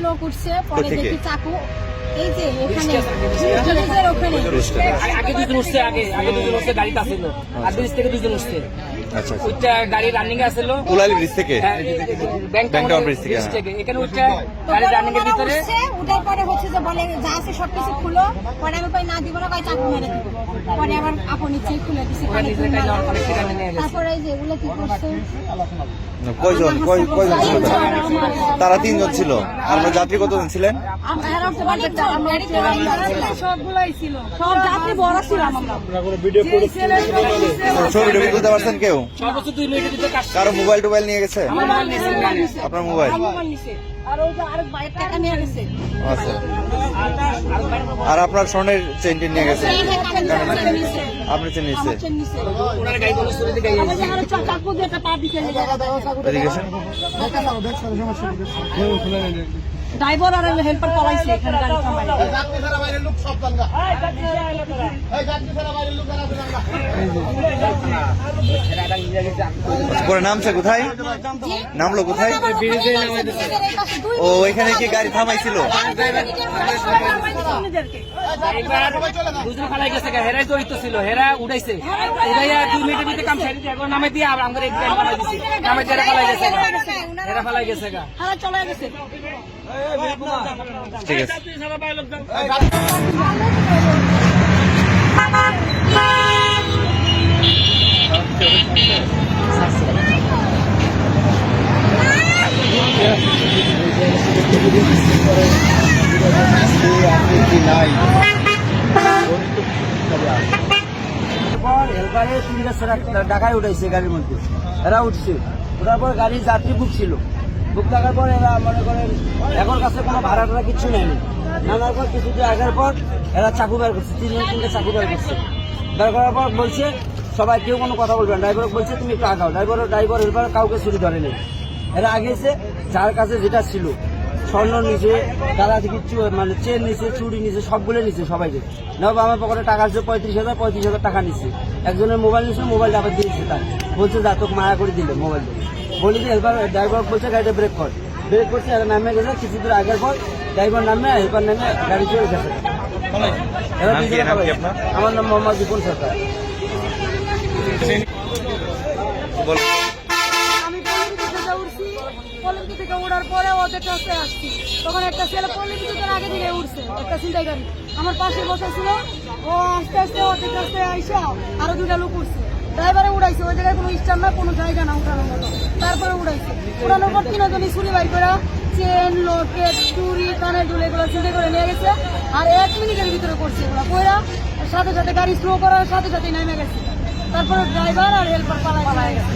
লোক উঠছে, পরে দেখি চাকু এই যে এখানে ব্রিজের ওখানে আগে দুজন উঠছে, আগে দুজন উঠছে, গাড়িতে আসছিল আর ব্রিজ থেকে দুজন উঠছে। আচ্ছা আচ্ছা। ওইটা গাড়ি রানিং এ আসছিল কুলালি ব্রিজ থেকে, ব্যাংক টাউন ব্রিজ থেকে, এখানে ওইটা গাড়ি রানিং এর ভিতরে উঠার পরে হচ্ছে যে বলে যা আছে সবকিছু খুলো, পরে আমি কই না দিব না, কই চাকু মেরে দিব, পরে আবার আপন ইচ্ছেই খুলে দিছে। তারপরে এই যে এগুলো কি করছে, কয়জন ছিল তারা? 3 জন ছিল। আপনার যাত্রী কতজন ছিলেন? সবগুলাই ছিল, সব যাত্রী বড় ছিল। ছবি টবি তুলতে পারছেন কেউ? সর্বোচ্চ 2 মিনিটের ভিতরে কাজ। কারো মোবাইল টোবাইল নিয়ে গেছে? আপনার মোবাইল? আচ্ছা। আর আপনার স্বর্ণের চেনটি নিয়ে গেছে? আপনি চেন নিচ্ছে? ড্রাইভার আর হেল্পার পলাইছে এখানে গাড়ি থামাই। পরে নামছে কোথায়? নামলো কোথায়? ও এখানে কি গাড়ি থামাইছিল? দুজন ফালাই গেছে, হেরাই জড়িত ছিল, হেরা উঠাইছে, উঠাইয়া 2 মিনিটের ভিতরে কাম সারি দিয়ে নামাই দিয়ে আর আমাদের একদম বানাই দিছি, নামাই দিয়ে ফালাই গেছে, হেরা ফালাই গেছে গা, হারা চলে গেছে। ঠিক আছে। ঢাকায় উঠাইছে গাড়ির মধ্যে, এরা উঠছে, ওঠার পর গাড়ির যাত্রী বুক ছিল, বুক থাকার পর এরা মনে করেন এখন কাছে কোনো ভাড়া টাড়া কিচ্ছু নেয়নি। নামার পর কিছুদিন আসার পর এরা চাকু বের করছে, 3-3টে চাকু বের করছে। বের করার পর বলছে সবাই কেউ কোনো কথা বলবে না, ড্রাইভার বলছে তুমি একটু আগাও। ড্রাইভার হেল্পার কাউকে ছুরি ধরে নেই, এরা আগেছে যার কাছে যেটা ছিল, স্বর্ণ নিচে, তারা কিচ্ছু মানে চেন নিচে, চুড়ি নিচে, সবগুলো নিচে সবাইকে। নব আমার পকেটে টাকা আছে 35,000 টাকা নিচ্ছে। একজনের মোবাইল নিচ্ছে, মোবাইলটা আবার দিয়েছে, তাই বলছে যা তোকে মায়া করে দিলে মোবাইল বলে দিয়ে হেল্পার ড্রাইভার বলছে গাড়িটা ব্রেক কর, ব্রেক করছে, এরা নামে গেছে। কিছু দূর আগের পর ড্রাইভার নামে, হেল্পার নামে গাড়ি চলে গেছে। আমার নাম মোহাম্মদ বিপুল সরকার। পল্লবী থেকে উঠার পরে ওদের কাছে আসছি, তখন একটা ছেলে পল্লবী থেকে আগে থেকে উঠছে, একটা চিন্তাই গাড়ি আমার পাশে বসেছিল। ও আস্তে আস্তে ওদের কাছে আইসা আরো 2টা লোক উঠছে, ড্রাইভারে উড়াইছে, ওই জায়গায় কোনো স্টার না, কোনো জায়গা না উঠানোর মতো। তারপরে উড়াইছে, উড়ানোর পর 3জনই ছুরি বাই করে চেন, লকেট, চুরি, কানের দুল এগুলো চিন্তা করে নিয়ে গেছে। আর 1 মিনিটের ভিতরে করছে এগুলো কইরা, সাথে সাথে গাড়ি স্লো করার সাথে সাথে নেমে গেছে। তারপরে ড্রাইভার আর হেল্পার পালাই গেছে।